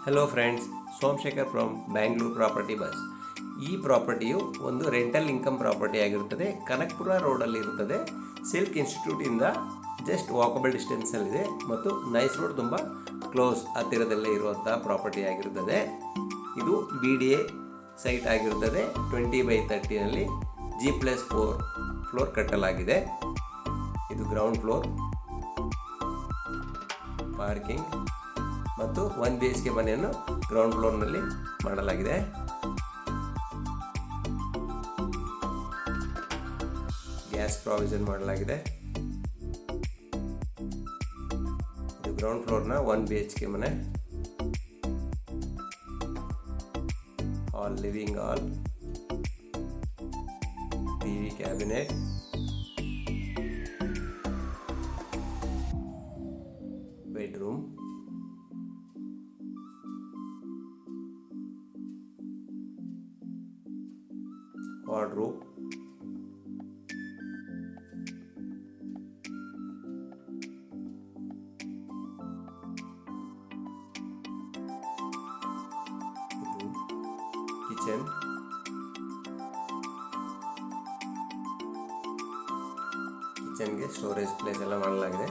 Hello friends, Somashekar from Bangalore property bus. ಈ ಪ್ರಾಪರ್ಟಿಯು ಒಂದು ರೆಂಟಲ್ ಇನ್ಕಮ್ ಪ್ರಾಪರ್ಟಿ ಆಗಿರುತ್ತದೆ. ಕನಕಪುರ ರೋಡಲ್ಲಿ ಇರುತ್ತದೆ. ಸಿಲ್ಕ್ ಇನ್ಸ್ಟಿಟ್ಯೂಟಿಂದ ಜಸ್ಟ್ ವಾಕಬಲ್ ಡಿಸ್ಟೆನ್ಸಲ್ಲಿದೆ ಮತ್ತು ನೈಸ್ ರೋಡ್ ತುಂಬ ಕ್ಲೋಸ್ ಹತ್ತಿರದಲ್ಲೇ ಇರುವಂಥ ಪ್ರಾಪರ್ಟಿ ಆಗಿರುತ್ತದೆ. ಇದು BDA ಸೈಟ್ ಆಗಿರುತ್ತದೆ. 20/30ನಲ್ಲಿ G+4 ಫ್ಲೋರ್ ಕಟ್ಟಲಾಗಿದೆ. ಇದು ಗ್ರೌಂಡ್ ಫ್ಲೋರ್, ಪಾರ್ಕಿಂಗ್ ಮತ್ತು 1 BHK ಮನೆಯನ್ನು ಗ್ರೌಂಡ್ ಫ್ಲೋರ್ನಲ್ಲಿ ಮಾಡಲಾಗಿದೆ. ಗ್ಯಾಸ್ ಪ್ರಾವಿಷನ್ ಮಾಡಲಾಗಿದೆ. ಇದು ಗ್ರೌಂಡ್ ಫ್ಲೋರ್ನ 1 BHK ಮನೆ. Hall, living hall, TV cabinet, bedroom, wardrobe, kitchen, ಕಿಚನ್ಗೆ ಸ್ಟೋರೇಜ್ ಪ್ಲೇಸ್ ಎಲ್ಲ ಮಾಡಲಾಗಿದೆ.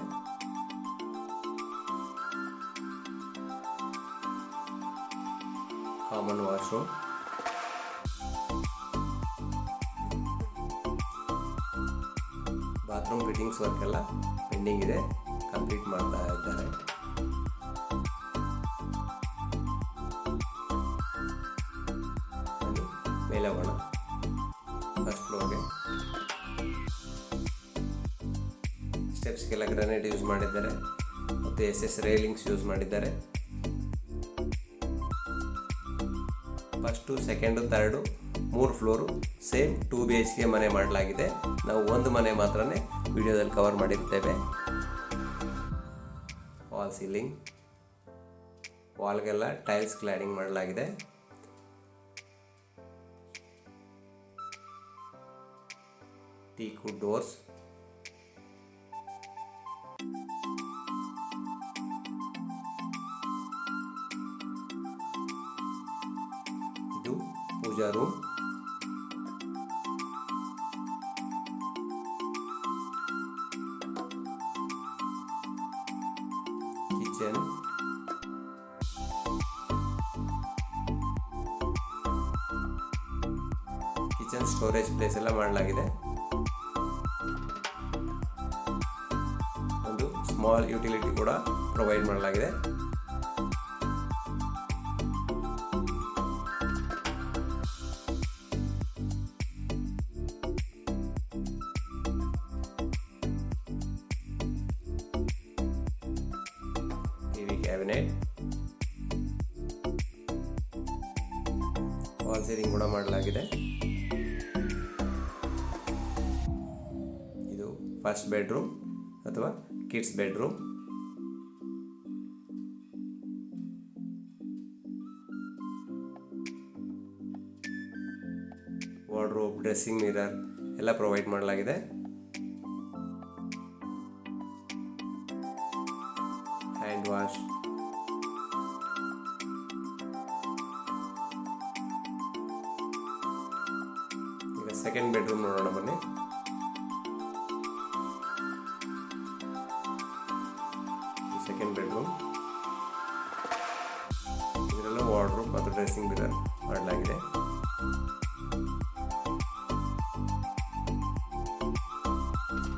Common washroom, bathroom fittings work ಎಲ್ಲ ಪೆಂಡಿಂಗ್ ಇದೆ, ಕಂಪ್ಲೀಟ್ ಮಾಡ್ತಾ ಇದ್ದಾರೆ. ಮೇಲೆ ಹೋಗೋಣ. ಫಸ್ಟ್ ಫ್ಲೋರ್ಗೆ ಸ್ಟೆಪ್ಸ್ಗೆಲ್ಲ ಗ್ರಾನೈಟ್ ಯೂಸ್ ಮಾಡಿದ್ದಾರೆ ಮತ್ತು SS ರೈಲಿಂಗ್ಸ್ ಯೂಸ್ ಮಾಡಿದ್ದಾರೆ. First, second, third 3 floor same 2 BHK ಮನೆ ಮಾಡಲಾಗಿದೆ. ನಾವು ಒಂದು ಮನೆ ಮಾತ್ರ ವಿಡಿಯೋದಲ್ಲಿ ಕವರ್ ಮಾಡಿರ್ತೇವೆ. ವಾಲ್ ಸೀಲಿಂಗ್, ವಾಲ್ಗೆಲ್ಲ ಟೈಲ್ಸ್ ಕ್ಲಾಡಿಂಗ್ ಮಾಡಲಾಗಿದೆ. ಟೀಕ್ವುಡ್ ಡೋರ್ಸ್, ಇದು puja room, kitchen, kitchen storage place ಎಲ್ಲ ಮಾಡಲಾಗಿದೆ. ಒಂದು ಸ್ಮಾಲ್ ಯುಟಿಲಿಟಿ ಕೂಡ ಪ್ರೊವೈಡ್ ಮಾಡಲಾಗಿದೆ. TV ಕ್ಯಾಬಿನೆಟ್, ವಾಲ್ ಸೀಲಿಂಗ್ ಕೂಡ ಮಾಡಲಾಗಿದೆ. ಇದು ಫಸ್ಟ್ ಬೆಡ್ರೂಮ್ ಅಥವಾ kids bedroom. Wardrobe, dressing mirror ಎಲ್ಲ ಪ್ರೊವೈಡ್ ಮಾಡಲಾಗಿದೆ. ಹ್ಯಾಂಡ್ ವಾಶ್, ಈಗ ಸೆಕೆಂಡ್ ಬೆಡ್ರೂಮ್ ನೋಡೋಣ ಬನ್ನಿ. ಸೆಕೆಂಡ್ ಬೆಡ್ರೂಮ್, ಇದರಲ್ಲೂ ವಾರ್ಡ್ರೋಬ್ ಮತ್ತು ಡ್ರೆಸ್ಸಿಂಗ್ ಮಿರರ್ ಮಾಡಲಾಗಿದೆ.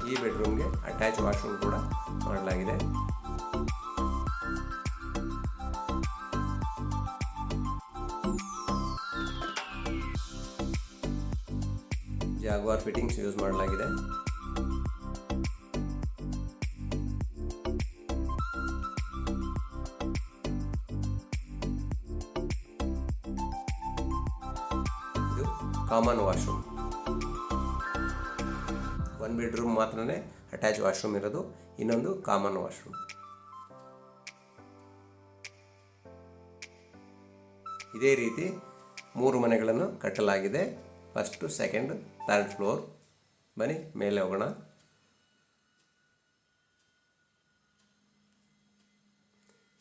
ಈ ಬೆಡ್ರೂಮ್ಗೆ ಅಟ್ಯಾಚ್ ವಾಶ್ರೂಮ್ ಕೂಡ ಮಾಡಲಾಗಿದೆ. ಜಾಗ್ವಾರ್ ಫಿಟ್ಟಿಂಗ್ಸ್ ಯೂಸ್ ಮಾಡಲಾಗಿದೆ. ಇದು ಕಾಮನ್ ವಾಶ್ರೂಮ್. 1 ಬೆಡ್ರೂಮ್ ಮಾತ್ರನೇ ಅಟ್ಯಾಚ್ ವಾಶ್ರೂಮ್ ಇರೋದು, ಇನ್ನೊಂದು ಕಾಮನ್ ವಾಶ್ರೂಮ್. ಇದೇ ರೀತಿ 3 ಮನೆಗಳನ್ನು ಕಟ್ಟಲಾಗಿದೆ. First, second, third floor. ಬನ್ನಿ ಮೇಲೆ ಹೋಗೋಣ.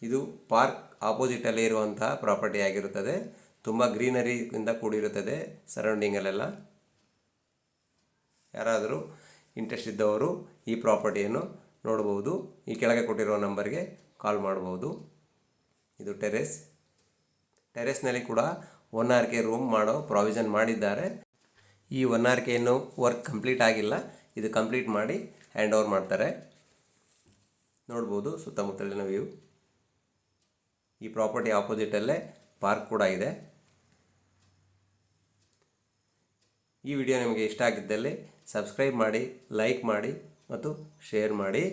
ಇದು ಪಾರ್ಕ್ ಆಪೋಸಿಟಲ್ಲೇ ಇರುವಂತಹ ಪ್ರಾಪರ್ಟಿ ಆಗಿರುತ್ತದೆ. ತುಂಬ ಗ್ರೀನರಿಯಿಂದ ಕೂಡಿರುತ್ತದೆ ಸರೌಂಡಿಂಗಲ್ಲೆಲ್ಲ. ಯಾರಾದರೂ ಇಂಟ್ರೆಸ್ಟ್ ಇದ್ದವರು ಈ ಪ್ರಾಪರ್ಟಿಯನ್ನು ನೋಡ್ಬೋದು. ಈ ಕೆಳಗೆ ಕೊಟ್ಟಿರುವ ನಂಬರ್ಗೆ ಕಾಲ್ ಮಾಡ್ಬೋದು. ಇದು ಟೆರೆಸ್ನಲ್ಲಿ ಕೂಡ 1 RK ರೂಮ್ ಮಾಡೋ ಪ್ರಾವಿಷನ್ ಮಾಡಿದ್ದಾರೆ. ಈ 1 RK ಇನ್ನೂ ವರ್ಕ್ ಕಂಪ್ಲೀಟ್ ಆಗಿಲ್ಲ. ಇದು ಕಂಪ್ಲೀಟ್ ಮಾಡಿ ಹ್ಯಾಂಡ್ ಓವರ್ ಮಾಡ್ತಾರೆ. ನೋಡ್ಬೋದು ಸುತ್ತಮುತ್ತಲಿನ ವ್ಯೂ. ಈ ಪ್ರಾಪರ್ಟಿ ಆಪೋಸಿಟಲ್ಲೇ ಪಾರ್ಕ್ ಕೂಡ ಇದೆ. ಈ ವಿಡಿಯೋ ನಿಮಗೆ ಇಷ್ಟ ಆಗಿದ್ದಲ್ಲಿ ಸಬ್ಸ್ಕ್ರೈಬ್ ಮಾಡಿ, ಲೈಕ್ ಮಾಡಿ ಮತ್ತು ಶೇರ್ ಮಾಡಿ.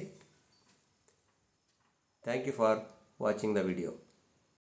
Thank you for watching the video.